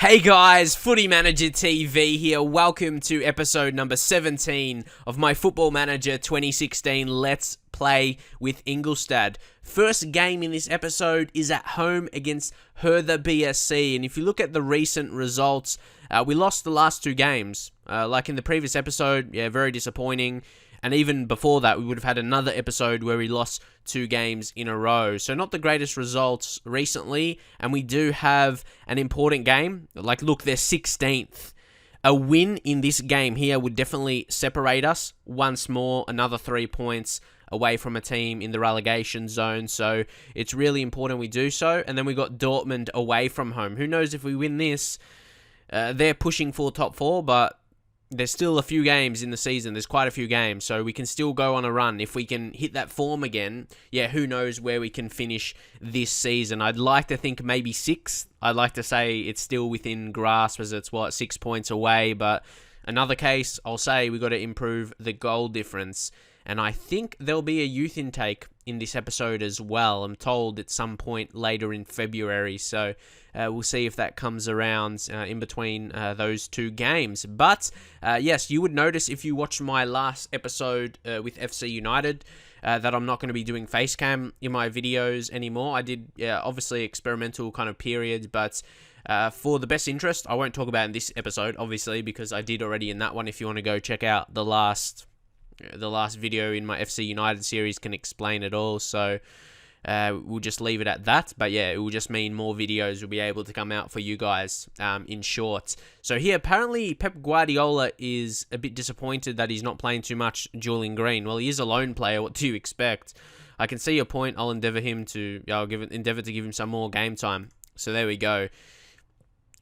Hey guys, Footy Manager TV here. Welcome to episode number 17 of my Football Manager 2016 Let's Play with Ingolstadt. First game in this episode is at home against Hertha BSC, and if you look at the recent results, we lost the last two games. Like in the previous episode, very disappointing. And even before that, we would have had another episode where we lost 2 games in a row. So not the greatest results recently. And we do have an important game. Like, look, they're 16th. A win in this game here would definitely separate us once more. Another 3 points away from a team in the relegation zone. So it's really important we do so. And then we got Dortmund away from home. Who knows if we win this? They're pushing for top 4, but there's still a few games in the season. There's quite a few games, so we can still go on a run. If we can hit that form again, who knows where we can finish this season. I'd like to think maybe 6th. I'd like to say it's still within grasp as it's, 6 points away, but another case, I'll say we got to improve the goal difference. And I think there'll be a youth intake in this episode as well. I'm told at some point later in February, so we'll see if that comes around in between those 2 games. But yes, you would notice if you watched my last episode with FC United that I'm not going to be doing facecam in my videos anymore. I did, obviously, experimental kind of period, but for the best interest, I won't talk about in this episode, obviously, because I did already in that one. If you want to go check out the last video in my FC United series, can explain it all. So we'll just leave it at that. But yeah, it will just mean more videos will be able to come out for you guys in short. So here, apparently Pep Guardiola is a bit disappointed that he's not playing too much Julian Green. Well, he is a lone player. What do you expect? I can see your point. I'll endeavour to give him some more game time. So there we go.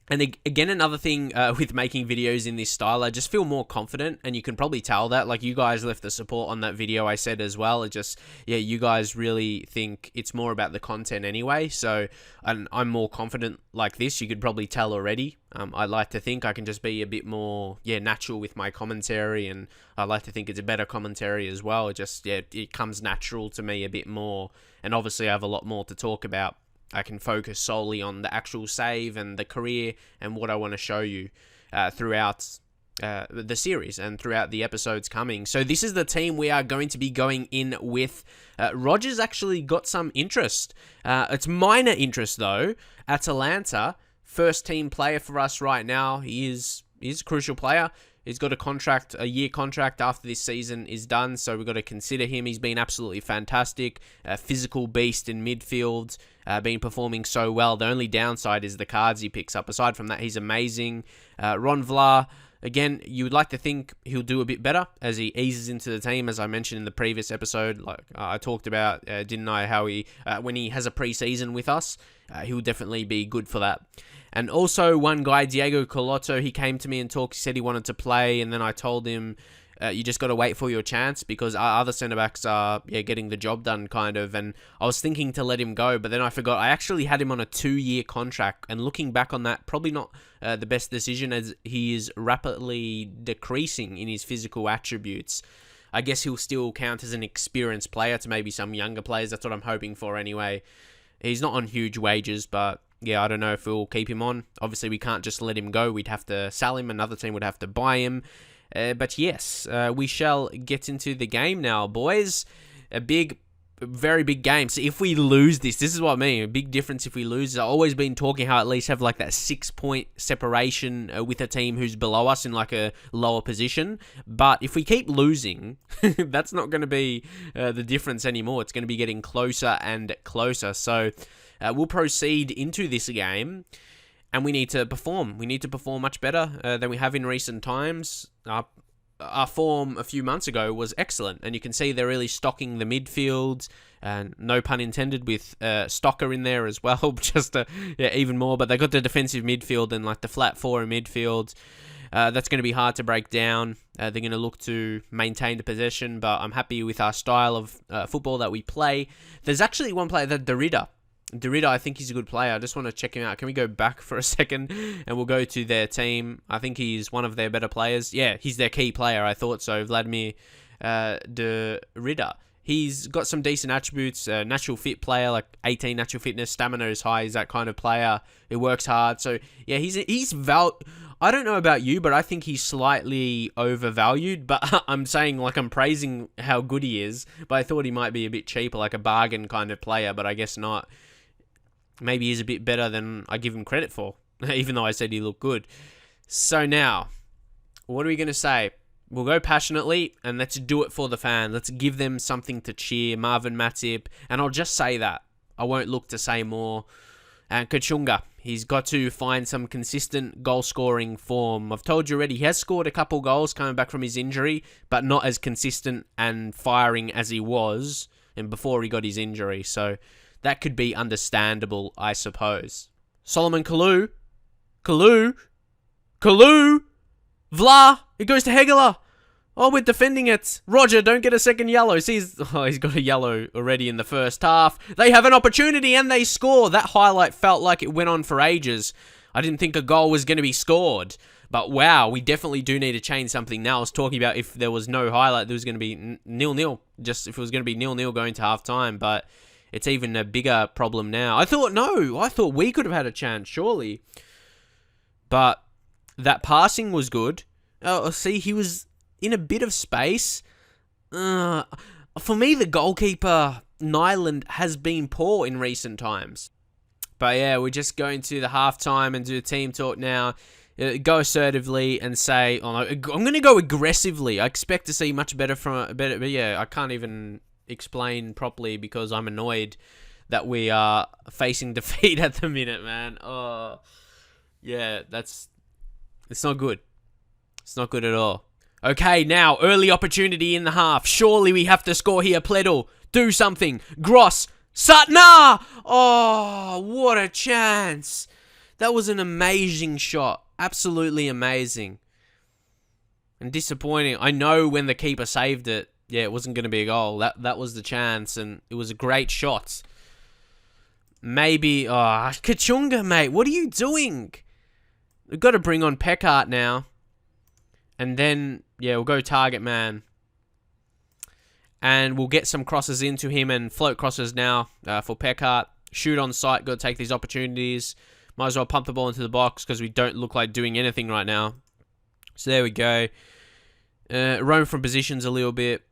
And again, another thing with making videos in this style, I just feel more confident, and you can probably tell that. Like, you guys left the support on that video I said as well. It just, you guys really think it's more about the content anyway. So, and I'm more confident like this. You could probably tell already. I like to think I can just be a bit more, natural with my commentary, and I like to think it's a better commentary as well. It just, it comes natural to me a bit more, and obviously I have a lot more to talk about. I can focus solely on the actual save and the career and what I want to show you throughout the series and throughout the episodes coming. So this is the team we are going to be going in with. Rogers actually got some interest. It's minor interest though. Atalanta, first team player for us right now. He is a crucial player. He's got a year contract after this season is done, so we've got to consider him. He's been absolutely fantastic. Physical beast in midfield, been performing so well. The only downside is the cards he picks up. Aside from that, he's amazing. Ron Vlaar, again, you would like to think he'll do a bit better as he eases into the team, as I mentioned in the previous episode. Like I talked about, didn't I, how he, when he has a pre-season with us, he'll definitely be good for that. And also one guy, Diego Colotto, he came to me and talked. He said he wanted to play, and then I told him, you just got to wait for your chance because our other centre-backs are getting the job done, kind of. And I was thinking to let him go, but then I forgot. I actually had him on a 2-year contract, and looking back on that, probably not the best decision as he is rapidly decreasing in his physical attributes. I guess he'll still count as an experienced player to maybe some younger players. That's what I'm hoping for anyway. He's not on huge wages, but I don't know if we'll keep him on. Obviously, we can't just let him go. We'd have to sell him. Another team would have to buy him. But yes, we shall get into the game now, boys. Very big game. So if we lose this is what I mean. A big difference if we lose. I've always been talking how at least have like that 6-point separation with a team who's below us in like a lower position. But if we keep losing, that's not going to be the difference anymore. It's going to be getting closer and closer. So we'll proceed into this game. And we need to perform. We need to perform much better than we have in recent times. Our form a few months ago was excellent. And you can see they're really stocking the midfield. And no pun intended with Stocker in there as well. Just even more. But they got the defensive midfield and like the flat 4 in midfield. That's going to be hard to break down. They're going to look to maintain the possession. But I'm happy with our style of football that we play. There's actually one player, that Derrida, I think he's a good player. I just want to check him out. Can we go back for a second and we'll go to their team? I think he's one of their better players. Yeah, he's their key player. I thought so. Vladimir Derrida. He's got some decent attributes, natural fit player, like 18 natural fitness, stamina is high, he's that kind of player. He works hard. So, yeah, I don't know about you, but I think he's slightly overvalued. But I'm saying, like, I'm praising how good he is. But I thought he might be a bit cheaper, like a bargain kind of player, but I guess not. Maybe he's a bit better than I give him credit for, even though I said he looked good. So now, what are we going to say? We'll go passionately, and let's do it for the fans. Let's give them something to cheer. Marvin Matip, and I'll just say that. I won't look to say more. And Kachunga, he's got to find some consistent goal-scoring form. I've told you already, he has scored a couple goals coming back from his injury, but not as consistent and firing as he was and before he got his injury. So that could be understandable, I suppose. Solomon Kalou, Vla, it goes to Hegeler. Oh, we're defending it. Roger, don't get a second yellow. See, he's got a yellow already in the first half. They have an opportunity and they score. That highlight felt like it went on for ages. I didn't think a goal was going to be scored. But wow, we definitely do need to change something now. I was talking about if there was no highlight, there was going to be 0-0. Just if it was going to be 0-0 going to half-time. But it's even a bigger problem now. I thought we could have had a chance, surely. But that passing was good. Oh, see, he was in a bit of space. For me, the goalkeeper, Nyland, has been poor in recent times. But yeah, we're just going to the halftime and do team talk now. Go assertively and say, I'm going to go aggressively. I expect to see much better but yeah, I can't even explain properly because I'm annoyed that we are facing defeat at the minute, man. Oh, yeah, it's not good. It's not good at all. Okay, now, early opportunity in the half. Surely we have to score here. Pledel, do something. Gross, Satna! Oh, what a chance. That was an amazing shot. Absolutely amazing. And disappointing. I know when the keeper saved it, yeah, it wasn't going to be a goal. That was the chance, and it was a great shot. Maybe, Kachunga, mate, what are you doing? We've got to bring on Peckart now. And then, yeah, we'll go target man. And we'll get some crosses into him and float crosses now for Peckart. Shoot on sight, got to take these opportunities. Might as well pump the ball into the box because we don't look like doing anything right now. So there we go. Roam from positions a little bit.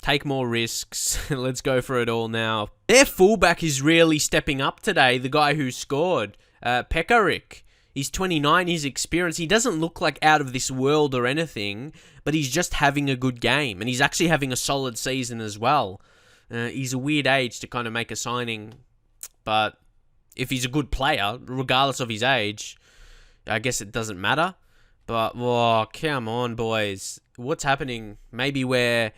Take more risks. Let's go for it all now. Their fullback is really stepping up today. The guy who scored, Pekarik. He's 29, he's experienced. He doesn't look like out of this world or anything, but he's just having a good game. And he's actually having a solid season as well. He's a weird age to kind of make a signing. But if he's a good player, regardless of his age, I guess it doesn't matter. But, oh, come on, boys. What's happening? Maybe we're...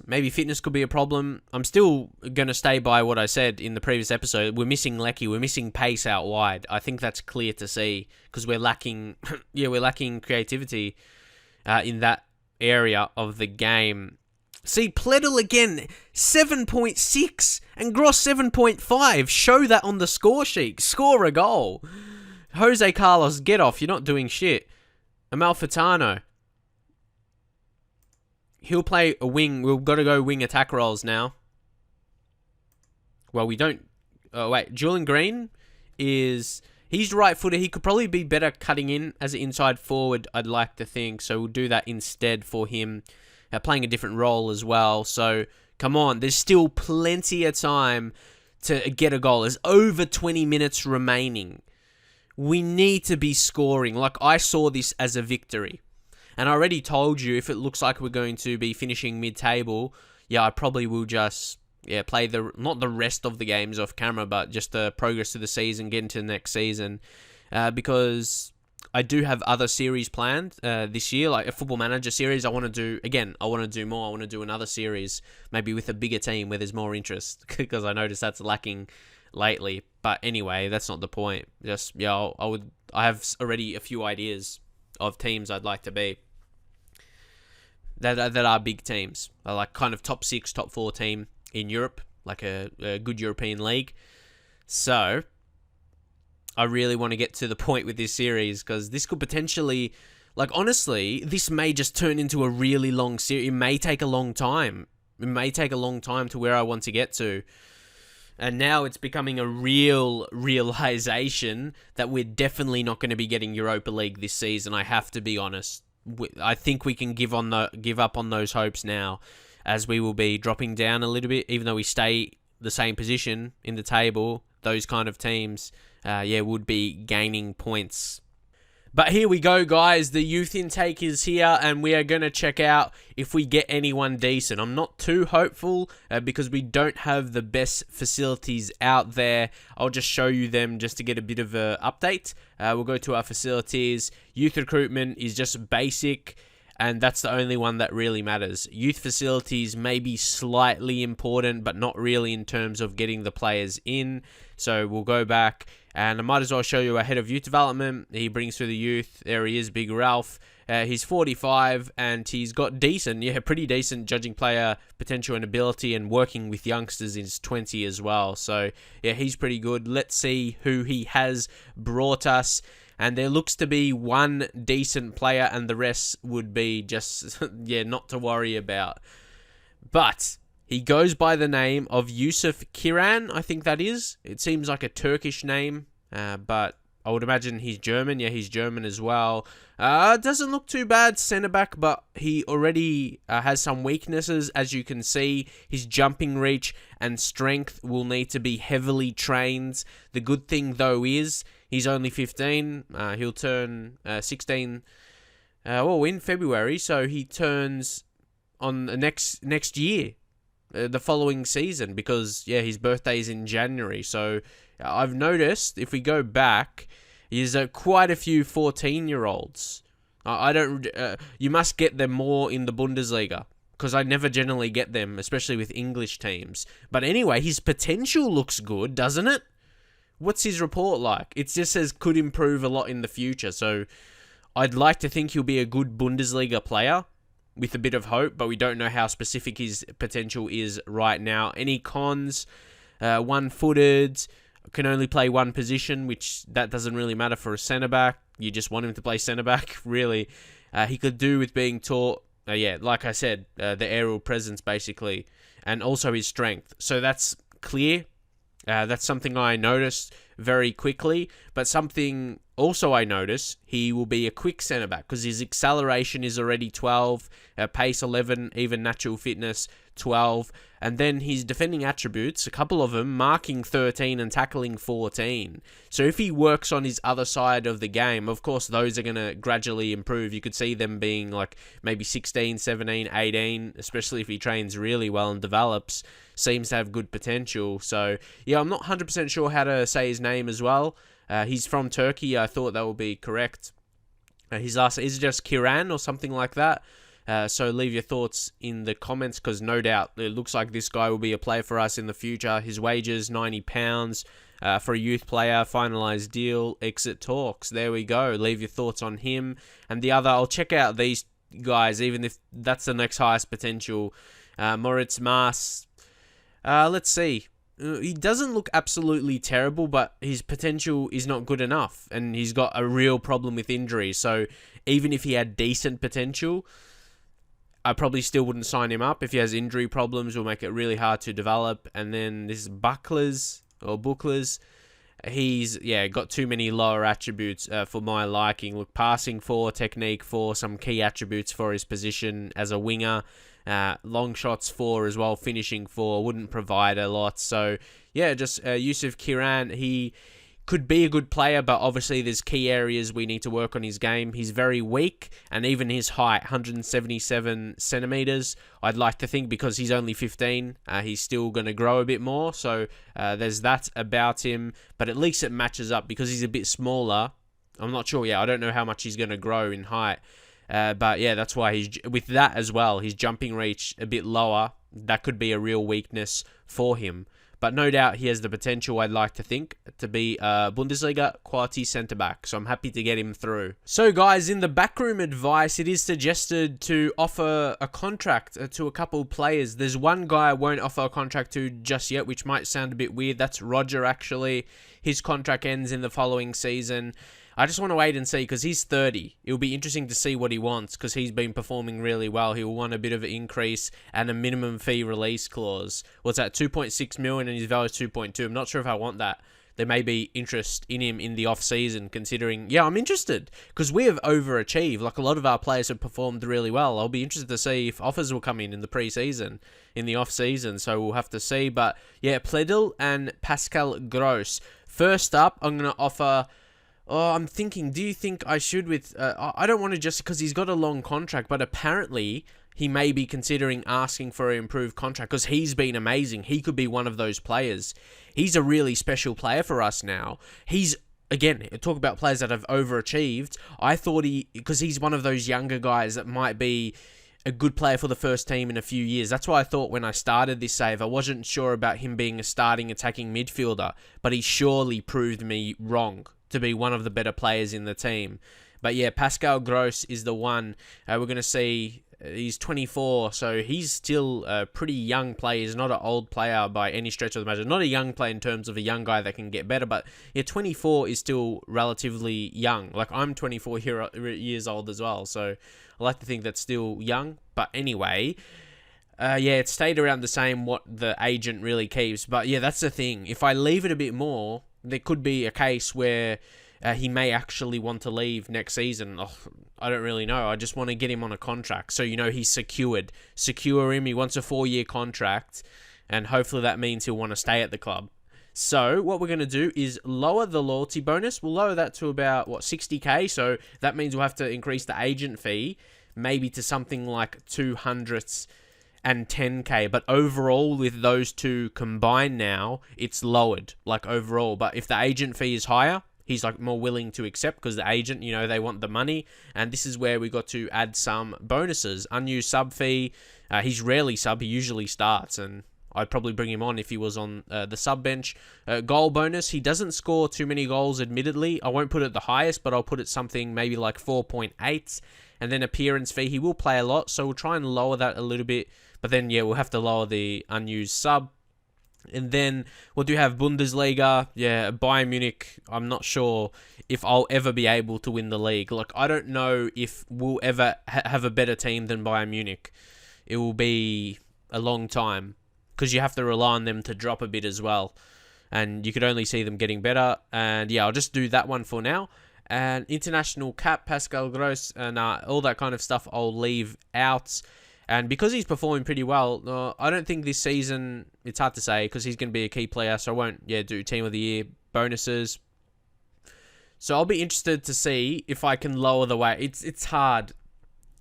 Maybe fitness could be a problem. I'm still going to stay by what I said in the previous episode. We're missing Lecky. We're missing pace out wide. I think that's clear to see because we're lacking, we're lacking creativity in that area of the game. See, Pledel again, 7.6 and Gross 7.5. Show that on the score sheet. Score a goal. Jose Carlos, get off. You're not doing shit. Amalfitano. He'll play a wing. We've got to go wing attack roles now. Well, we don't... Oh, wait. Julian Green is... He's right-footed. He could probably be better cutting in as an inside forward, I'd like to think. So we'll do that instead for him. Playing a different role as well. So, come on. There's still plenty of time to get a goal. There's over 20 minutes remaining. We need to be scoring. Like, I saw this as a victory. And I already told you, if it looks like we're going to be finishing mid-table, yeah, I probably will just, play not the rest of the games off camera, but just the progress of the season, get into the next season. Because I do have other series planned this year, like a Football Manager series. I want to do more. I want to do another series, maybe with a bigger team where there's more interest, because I noticed that's lacking lately. But anyway, that's not the point. Just, I have already a few ideas of teams I'd like to be that are big teams, like kind of top 6, top 4 team in Europe, like a good European league. So I really want to get to the point with this series because this could potentially, like honestly, this may just turn into a really long series. It may take a long time. It may take a long time to where I want to get to. And now it's becoming a real realization that we're definitely not going to be getting Europa League this season. I have to be honest. I think we can give up on those hopes now, as we will be dropping down a little bit, even though we stay the same position in the table. Those kind of teams, would be gaining points. But here we go, guys. The youth intake is here, and we are going to check out if we get anyone decent. I'm not too hopeful because we don't have the best facilities out there. I'll just show you them just to get a bit of an update. We'll go to our facilities. Youth recruitment is just basic, and that's the only one that really matters. Youth facilities may be slightly important, but not really in terms of getting the players in. So we'll go back, and I might as well show you our head of youth development. He brings through the youth. There he is, Big Ralph. He's 45, and he's got pretty decent judging player potential and ability, and working with youngsters in his 20 as well. So, yeah, he's pretty good. Let's see who he has brought us. And there looks to be one decent player, and the rest would be just, not to worry about. But he goes by the name of Yusuf Kiran, I think that is. It seems like a Turkish name, but I would imagine he's German. Yeah, he's German as well. Doesn't look too bad, centre-back, but he already has some weaknesses. As you can see, his jumping reach and strength will need to be heavily trained. The good thing, though, is he's only 15. He'll turn 16 in February, so he turns on the next year. The following season, because his birthday is in January. So I've noticed if we go back, there's quite a few 14-year-olds. You must get them more in the Bundesliga, because I never generally get them, especially with English teams. But anyway, his potential looks good, doesn't it? What's his report like? It just says could improve a lot in the future. So I'd like to think he'll be a good Bundesliga player, with a bit of hope, but we don't know how specific his potential is right now. Any cons? One-footed, can only play one position, which that doesn't really matter for a centre-back. You just want him to play centre-back, really. He could do with being taught, like I said, the aerial presence, basically, and also his strength. So that's clear. That's something I noticed very quickly, but something also I noticed, he will be a quick centre-back because his acceleration is already 12, pace 11, even natural fitness 12, and then his defending attributes, a couple of them, marking 13 and tackling 14. So if he works on his other side of the game, of course those are going to gradually improve. You could see them being like maybe 16, 17, 18, especially if he trains really well and develops. Seems to have good potential. So yeah, I'm not 100% sure how to say his name as well. He's from Turkey. I thought that would be correct. His last is just Kiran or something like that. So leave your thoughts in the comments, because no doubt it looks like this guy will be a player for us in the future. His wages, £90 for a youth player. Finalised deal, exit talks. There we go. Leave your thoughts on him. And the other, I'll check out these guys, even if that's the next highest potential. Moritz Maas. Let's see. He doesn't look absolutely terrible, but his potential is not good enough, and he's got a real problem with injuries. So even if he had decent potential, I probably still wouldn't sign him up. If he has injury problems, it will make it really hard to develop. And then this Bucklers, he's got too many lower attributes for my liking. Look, passing 4, technique 4, some key attributes for his position as a winger. Long shots 4 as well, finishing 4, wouldn't provide a lot. So yeah, just Yusuf Kiran, he could be a good player, but obviously there's key areas we need to work on his game. He's very weak, and even his height, 177 centimeters, I'd like to think, because he's only 15, he's still going to grow a bit more. So there's that about him, but at least it matches up because he's a bit smaller. I'm not sure. I don't know how much he's going to grow in height. But yeah, that's why he's with that as well. His jumping reach a bit lower. That could be a real weakness for him. But no doubt he has the potential, I'd like to think, to be a Bundesliga quality centre-back. So I'm happy to get him through. So guys, in the backroom advice, it is suggested to offer a contract to a couple players. There's one guy I won't offer a contract to just yet, which might sound a bit weird. That's Roger, actually. His contract ends in the following season. I just want to wait and see because he's 30. It'll be interesting to see what he wants because he's been performing really well. He'll want a bit of an increase and a minimum fee release clause. What's that? 2.6 million and his value is 2.2. I'm not sure if I want that. There may be interest in him in the off-season considering... Yeah, I'm interested because we have overachieved. Like a lot of our players have performed really well. I'll be interested to see if offers will come in the pre-season, in the off-season. So we'll have to see. But yeah, Pledel and Pascal Gross. First up, I'm going to offer... Oh, I'm thinking, do you think I should with... I don't want to just... Because he's got a long contract, but apparently he may be considering asking for an improved contract because he's been amazing. He could be one of those players. He's a really special player for us now. He's, again, talk about players that have overachieved. I thought because he's one of those younger guys that might be a good player for the first team in a few years. That's why I thought when I started this save, I wasn't sure about him being a starting attacking midfielder, but he surely proved me wrong to be one of the better players in the team. But yeah, Pascal Gross is the one we're going to see. He's 24, so he's still a pretty young player. He's not an old player by any stretch of the measure. Not a young player in terms of a young guy that can get better, but yeah, 24 is still relatively young. Like, I'm 24 years old as well, so I like to think that's still young. But anyway, yeah, it stayed around the same what the agent really keeps. But yeah, that's the thing. If I leave it a bit more, there could be a case where he may actually want to leave next season. Oh, I don't really know. I just want to get him on a contract. So, he's secured. Secure him. He wants a 4-year contract. And hopefully that means he'll want to stay at the club. So, what we're going to do is lower the loyalty bonus. We'll lower that to about, 60k. So, that means we'll have to increase the agent fee. Maybe to something like 210k. But overall, with those two combined now, it's lowered. Like, overall. But if the agent fee is higher, he's like more willing to accept because the agent, they want the money. And this is where we got to add some bonuses. Unused sub fee. He's rarely sub. He usually starts. And I'd probably bring him on if he was on the sub bench. Goal bonus. He doesn't score too many goals, admittedly. I won't put it the highest, but I'll put it something maybe like 4.8. And then appearance fee. He will play a lot, so we'll try and lower that a little bit. But then, yeah, we'll have to lower the unused sub. And then we do have Bundesliga. Yeah, Bayern Munich. I'm not sure if I'll ever be able to win the league. Like, I don't know if we'll ever have a better team than Bayern Munich. It will be a long time because you have to rely on them to drop a bit as well. And you could only see them getting better. And yeah, I'll just do that one for now. And international cap, Pascal Gross, and all that kind of stuff I'll leave out. And because he's performing pretty well, I don't think this season, it's hard to say because he's going to be a key player, so I won't do Team of the Year bonuses. So I'll be interested to see if I can lower the wage. It's hard.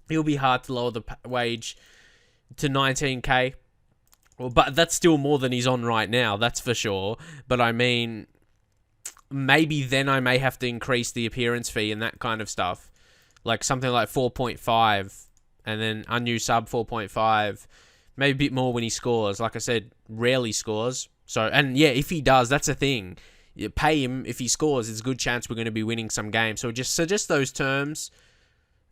It'll be hard to lower the wage to 19k. But that's still more than he's on right now, that's for sure. But I mean, maybe then I may have to increase the appearance fee and that kind of stuff. Like something like 4.5. And then unused sub 4.5, maybe a bit more when he scores. Like I said, rarely scores. So, and yeah, if he does, that's a thing. You pay him if he scores. It's a good chance we're going to be winning some games. So just suggest those terms,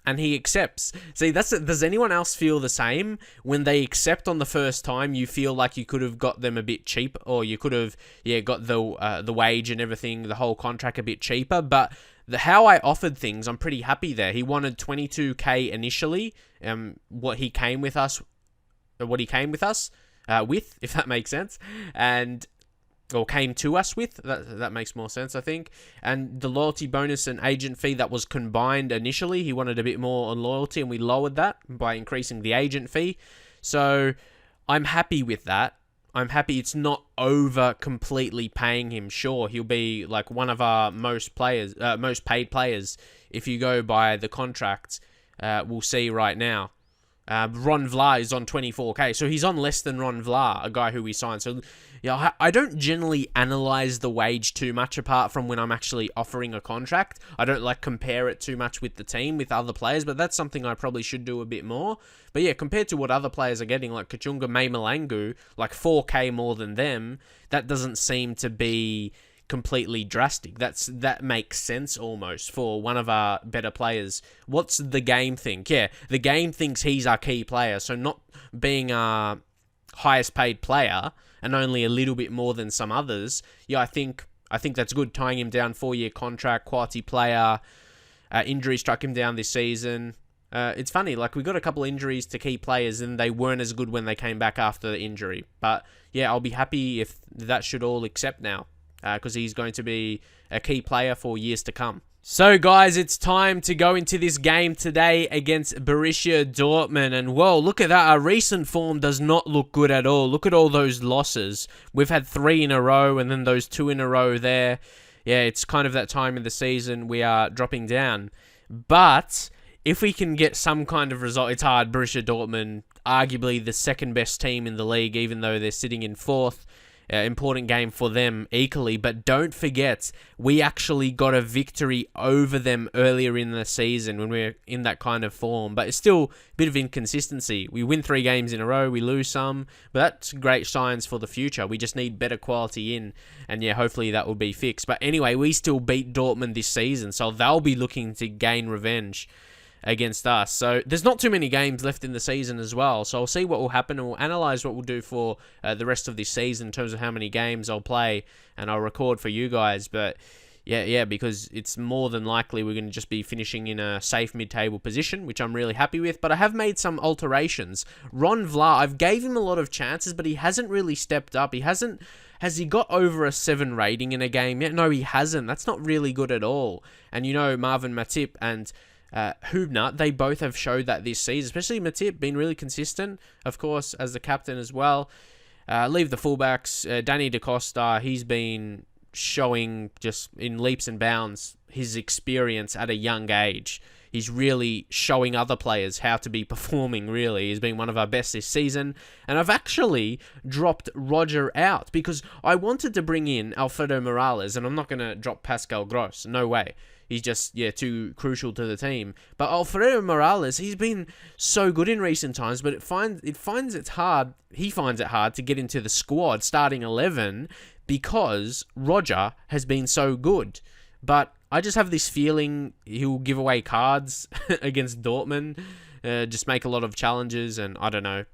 and he accepts. See, does anyone else feel the same? When they accept on the first time, you feel like you could have got them a bit cheap, or you could have got the wage and everything, the whole contract a bit cheaper. But how I offered things, I'm pretty happy there. He wanted 22k initially. What he came with us with, if that makes sense, or came to us with. That makes more sense, I think. And the loyalty bonus and agent fee that was combined initially, he wanted a bit more on loyalty, and we lowered that by increasing the agent fee. So I'm happy with that. I'm happy it's not over completely paying him. Sure, he'll be like one of our most paid players if you go by the contract. We'll see right now. Ron Vlaar is on 24k, so he's on less than Ron Vlaar, a guy who we signed. So yeah, I don't generally analyze the wage too much apart from when I'm actually offering a contract. I don't like compare it too much with the team, with other players, but that's something I probably should do a bit more. But yeah, compared to what other players are getting, like Kachunga Malangu, like 4k more than them, that doesn't seem to be completely drastic. That makes sense almost for one of our better players. What's the game think? Yeah, the game thinks he's our key player, so not being our highest paid player and only a little bit more than some others, yeah, I think I think that's good, tying him down, 4-year contract, quality player. Injury struck him down this season. It's funny, like we got a couple injuries to key players and they weren't as good when they came back after the injury. But yeah, I'll be happy if that should all accept now, because he's going to be a key player for years to come. So guys, it's time to go into this game today against Borussia Dortmund. And whoa, look at that. Our recent form does not look good at all. Look at all those losses. We've had 3 in a row and then those 2 in a row there. Yeah, it's kind of that time in the season we are dropping down. But if we can get some kind of result, it's hard. Borussia Dortmund, arguably the second best team in the league, even though they're sitting in 4th. Important game for them equally, but don't forget, we actually got a victory over them earlier in the season when we were in that kind of form, but it's still a bit of inconsistency. We win 3 games in a row, we lose some, but that's great signs for the future. We just need better quality in, and yeah, hopefully that will be fixed. But anyway, we still beat Dortmund this season, so they'll be looking to gain revenge against us. So there's not too many games left in the season as well, so I'll see what will happen and we'll analyze what we'll do for the rest of this season in terms of how many games I'll play and I'll record for you guys. But yeah, because it's more than likely we're going to just be finishing in a safe mid-table position, which I'm really happy with. But I have made some alterations. Ron Vlaar, I've gave him a lot of chances, but he hasn't really stepped up. Has he got over a 7 rating in a game yet? No, he hasn't. That's not really good at all. And you know, Marvin Matip and Hübner, they both have showed that this season, especially Matip, been really consistent, of course, as the captain as well. Leave the fullbacks, Danny Da Costa, he's been showing just in leaps and bounds his experience at a young age. He's really showing other players how to be performing, really. He's been one of our best this season. And I've actually dropped Roger out because I wanted to bring in Alfredo Morales, and I'm not going to drop Pascal Gross. No way. He's just, too crucial to the team. But Alfredo Morales, he's been so good in recent times, but he finds it hard to get into the squad starting 11 because Roger has been so good. But I just have this feeling he'll give away cards against Dortmund, just make a lot of challenges, and I don't know.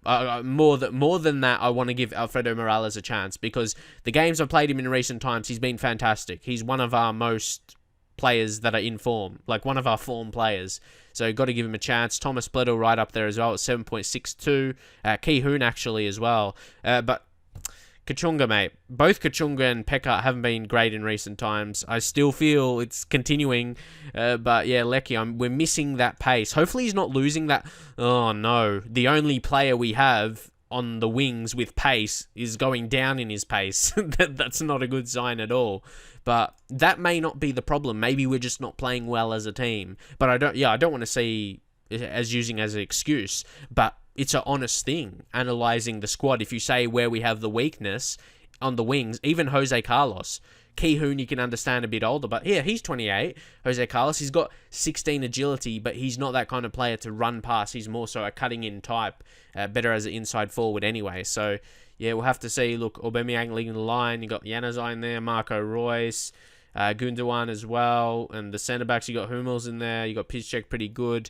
More than that, I want to give Alfredo Morales a chance because the games I've played him in recent times, he's been fantastic. He's one of our most players that are in form, like one of our form players. So got to give him a chance. Thomas Bledel right up there as well at 7.62. Ki Hoon actually as well. But Kachunga, mate. Both Kachunga and Pekka haven't been great in recent times. I still feel it's continuing. But yeah, Lecky, we're missing that pace. Hopefully he's not losing that. Oh no. The only player we have on the wings with pace is going down in his pace. That's not a good sign at all. But that may not be the problem. Maybe we're just not playing well as a team. But I don't want to see it as using as an excuse. But it's an honest thing, analysing the squad. If you say where we have the weakness on the wings, even Jose Carlos. Ki Hoon, you can understand a bit older, but yeah, he's 28. Jose Carlos, he's got 16 agility, but he's not that kind of player to run past. He's more so a cutting-in type, better as an inside forward anyway. So, yeah, we'll have to see. Look, Aubameyang leading the line. You got Januzaj in there, Marco Reus, Gundogan as well, and the centre-backs, you got Hummels in there. You got Piszczek pretty good.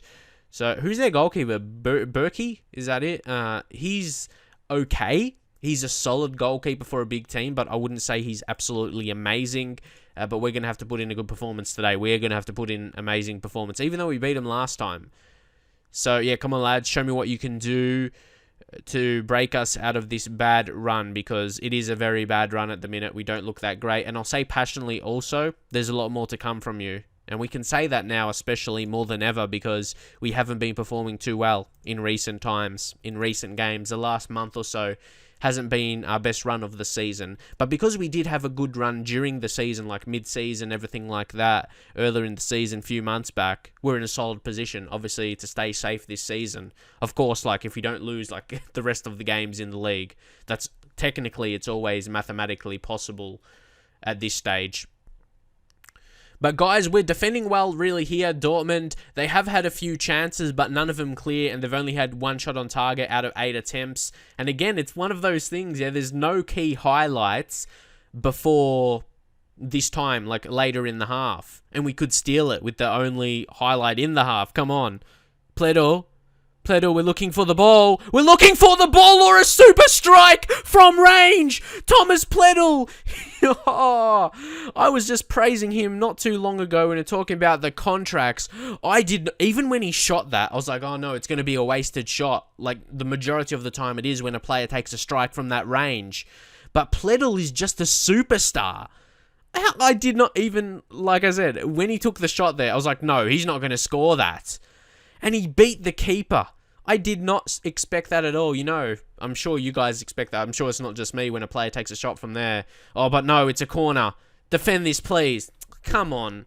So, who's their goalkeeper? Berkey? Is that it? He's okay. He's a solid goalkeeper for a big team, but I wouldn't say he's absolutely amazing. But we're going to have to put in a good performance today. We're going to have to put in amazing performance, even though we beat him last time. So, yeah, come on, lads. Show me what you can do to break us out of this bad run, because it is a very bad run at the minute. We don't look that great. And I'll say passionately also, there's a lot more to come from you. And we can say that now, especially more than ever, because we haven't been performing too well in recent times, in recent games. The last month or so hasn't been our best run of the season. But because we did have a good run during the season, like mid-season, everything like that, earlier in the season, a few months back, we're in a solid position, obviously, to stay safe this season. Of course, like, if we don't lose, like, the rest of the games in the league, that's technically, it's always mathematically possible at this stage. But guys, we're defending well really here. Dortmund, they have had a few chances, but none of them clear, and they've only had one shot on target out of 8 attempts. And again, it's one of those things, there's no key highlights before this time, like later in the half. And we could steal it with the only highlight in the half. Come on. Pledo. Pledel, we're looking for the ball. We're looking for the ball or a super strike from range. Thomas Pledel. Oh, I was just praising him not too long ago when we were talking about the contracts. Even when he shot that, I was like, oh no, it's going to be a wasted shot. Like the majority of the time it is when a player takes a strike from that range. But Pledel is just a superstar. I did not even, like I said, when he took the shot there, I was like, no, he's not going to score that. And he beat the keeper. I did not expect that at all. You know, I'm sure you guys expect that. I'm sure it's not just me when a player takes a shot from there. Oh, but no, it's a corner. Defend this, please. Come on.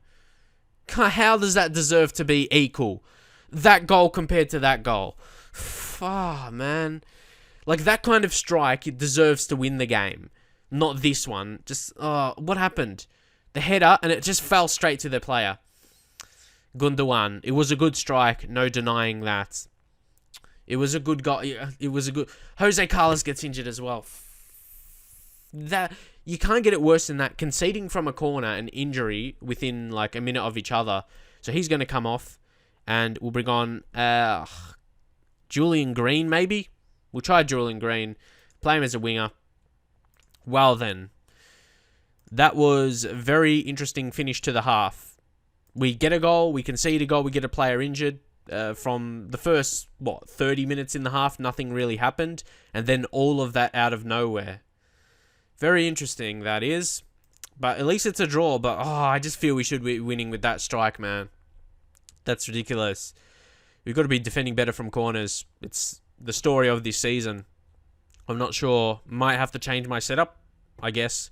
How does that deserve to be equal? That goal compared to that goal. Oh, man. Like, that kind of strike, it deserves to win the game. Not this one. Just, what happened? The header, and it just fell straight to the player. Gundogan. It was a good strike. No denying that. It was a good goal. It was a good... Jose Carlos gets injured as well. That you can't get it worse than that. Conceding from a corner and injury within like a minute of each other. So he's going to come off. And we'll bring on Julian Green, maybe? We'll try Julian Green. Play him as a winger. Well then. That was a very interesting finish to the half. We get a goal. We concede a goal. We get a player injured. From the first, 30 minutes in the half, nothing really happened. And then all of that out of nowhere. Very interesting, that is. But at least it's a draw. But, I just feel we should be winning with that strike, man. That's ridiculous. We've got to be defending better from corners. It's the story of this season. I'm not sure. Might have to change my setup, I guess.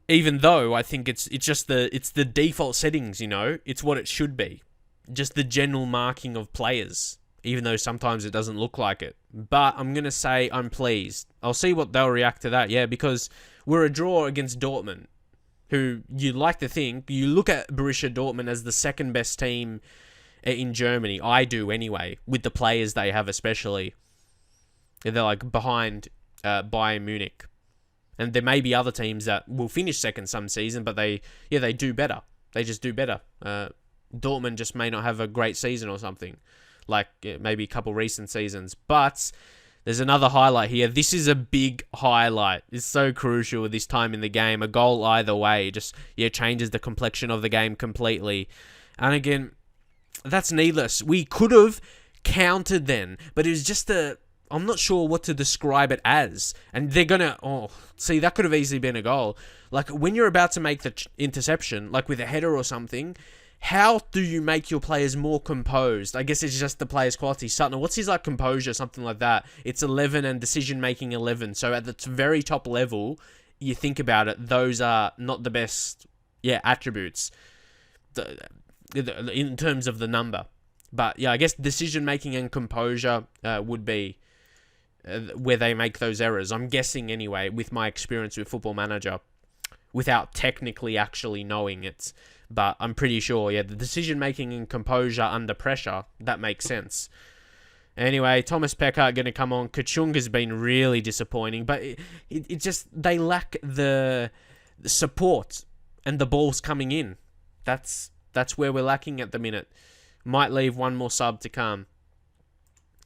Even though I think it's the default settings, you know. It's what it should be. Just the general marking of players, even though sometimes it doesn't look like it. But I'm going to say I'm pleased. I'll see what they'll react to that, yeah, because we're a draw against Dortmund, who you like to think, you look at Borussia Dortmund as the second best team in Germany. I do anyway, with the players they have especially. They're like behind Bayern Munich. And there may be other teams that will finish second some season, but they do better. They just do better. Dortmund just may not have a great season or something, like maybe a couple recent seasons. But there's another highlight here. This is a big highlight. It's so crucial at this time in the game. A goal either way just changes the complexion of the game completely. And again, that's needless. We could have countered then, but it was just I'm not sure what to describe it as. And they're going to... that could have easily been a goal. Like, when you're about to make the interception, like with a header or something... How do you make your players more composed? I guess it's just the player's quality. Sutton, what's his composure? Something like that. It's 11 and decision-making 11. So at the very top level, you think about it, those are not the best attributes in terms of the number. But I guess decision-making and composure would be where they make those errors. I'm guessing anyway, with my experience with Football Manager, without technically actually knowing it. But I'm pretty sure, the decision-making and composure under pressure, that makes sense. Anyway, Thomas Pekka going to come on. Kachunga's been really disappointing, but it just, they lack the support and the balls coming in. That's where we're lacking at the minute. Might leave one more sub to come.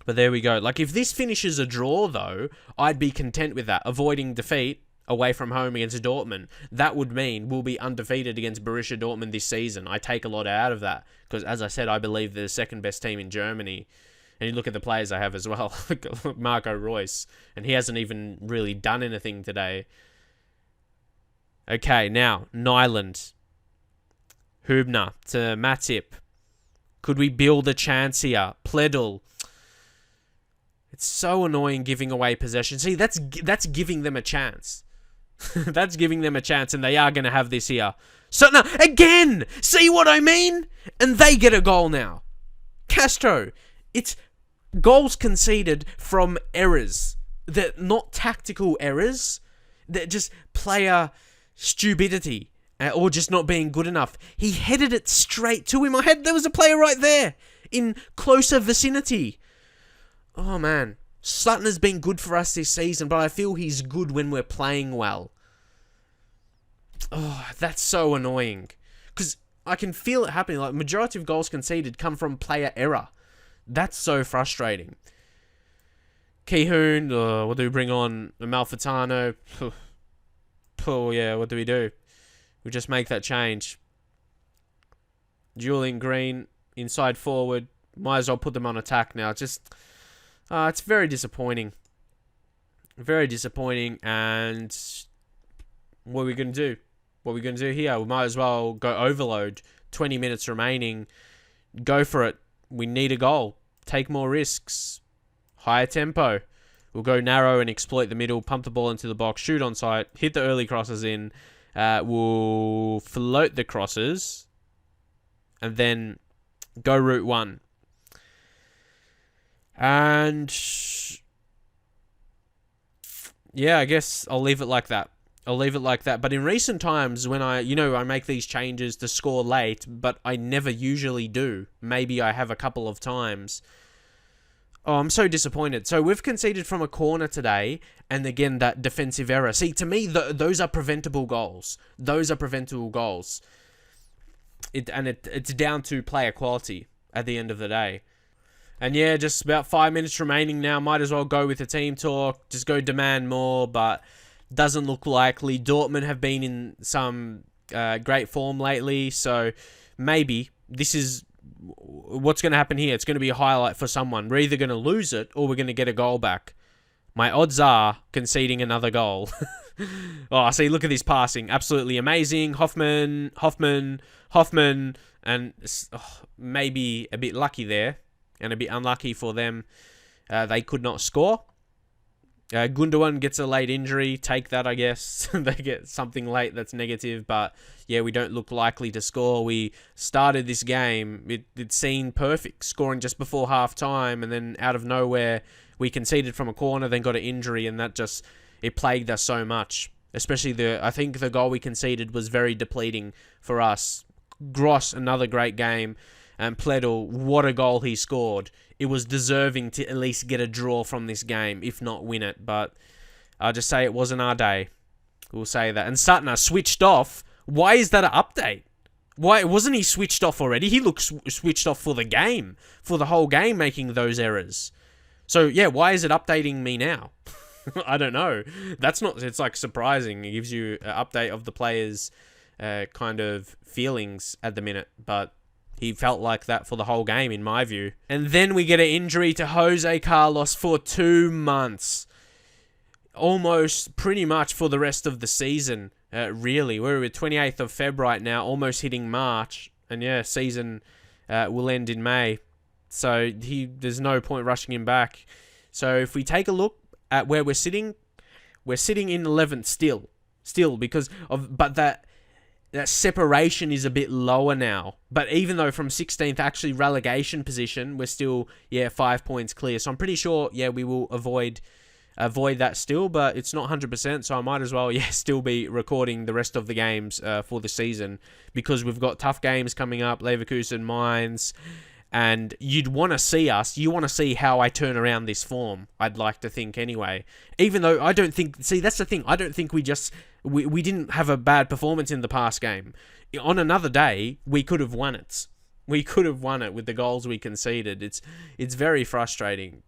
But there we go. Like, if this finishes a draw, though, I'd be content with that. Avoiding defeat away from home against Dortmund. That would mean we'll be undefeated against Borussia Dortmund this season. I take a lot out of that. Because, as I said, I believe they're the second best team in Germany. And you look at the players I have as well. Marco Reus. And he hasn't even really done anything today. Okay, now, Nyland. Hubner to Matip. Could we build a chance here? Pledel. It's so annoying giving away possession. See, that's giving them a chance. That's giving them a chance, and they are going to have this here. So, no, again! See what I mean? And they get a goal now. Castro. It's goals conceded from errors. They're not tactical errors. They're just player stupidity. Or just not being good enough. He headed it straight to him. There was a player right there. In closer vicinity. Oh, man. Sutton has been good for us this season, but I feel he's good when we're playing well. Oh, that's so annoying. Because I can feel it happening. Like, majority of goals conceded come from player error. That's so frustrating. Kehoon, what do we bring on? Amalfitano. Oh, yeah, what do we do? We just make that change. Julian Green, inside forward. Might as well put them on attack now. It's very disappointing. Very disappointing. And what are we going to do? What are we going to do here? We might as well go overload. 20 minutes remaining. Go for it. We need a goal. Take more risks. Higher tempo. We'll go narrow and exploit the middle. Pump the ball into the box. Shoot on sight. Hit the early crosses in. We'll float the crosses. And then go route one. And yeah, I guess I'll leave it like that. But in recent times, when I make these changes to score late, but I never usually do. Maybe I have a couple of times. Oh, I'm so disappointed. So we've conceded from a corner today, and again, that defensive error. See, to me, those are preventable goals. It's down to player quality at the end of the day. And yeah, just about 5 minutes remaining now. Might as well go with the team talk. Just go demand more, but doesn't look likely. Dortmund have been in some great form lately, so maybe this is what's going to happen here. It's going to be a highlight for someone. We're either going to lose it or we're going to get a goal back. My odds are conceding another goal. Oh, see, look at this passing. Absolutely amazing. Hoffman, and maybe a bit lucky there and a bit unlucky for them. They could not score. Gundogan gets a late injury. Take that, I guess. They get something late that's negative, but yeah, we don't look likely to score. We started this game, it seemed perfect, scoring just before half-time, and then out of nowhere, we conceded from a corner, then got an injury, and it plagued us so much. Especially I think the goal we conceded was very depleting for us. Gross, another great game, and Pledel, what a goal he scored. It was deserving to at least get a draw from this game, if not win it. But I'll just say it wasn't our day. We'll say that. And Sutner switched off. Why is that an update? Why wasn't he switched off already? He looked switched off for the game. For the whole game, making those errors. So, yeah, why is it updating me now? I don't know. It's like surprising. It gives you an update of the players' kind of feelings at the minute. But he felt like that for the whole game, in my view. And then we get an injury to Jose Carlos for 2 months. Almost pretty much for the rest of the season, really. We're at 28th of Feb right now, almost hitting March. And yeah, season will end in May. So there's no point rushing him back. So if we take a look at where we're sitting in 11th still because of, but that separation is a bit lower now. But even though from 16th, actually relegation position, we're still, 5 points clear. So I'm pretty sure, we will avoid that still, but it's not 100%. So I might as well, still be recording the rest of the games for the season because we've got tough games coming up, Leverkusen, Mainz, and you want to see how I turn around this form, I'd like to think anyway. Even though I don't think, that's the thing, I don't think we didn't have a bad performance in the past game. On another day, we could have won it. We could have won it with the goals we conceded. It's very frustrating.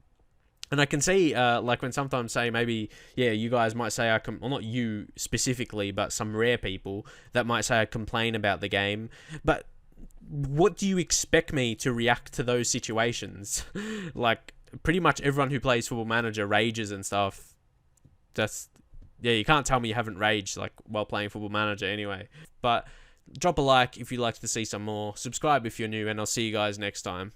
And I can see, like when sometimes say maybe, you guys might say, well, not you specifically, but some rare people that might say I complain about the game. But what do you expect me to react to those situations? Like, pretty much everyone who plays Football Manager rages and stuff. You can't tell me you haven't raged like while playing Football Manager anyway. But drop a like if you'd like to see some more. Subscribe if you're new, and I'll see you guys next time.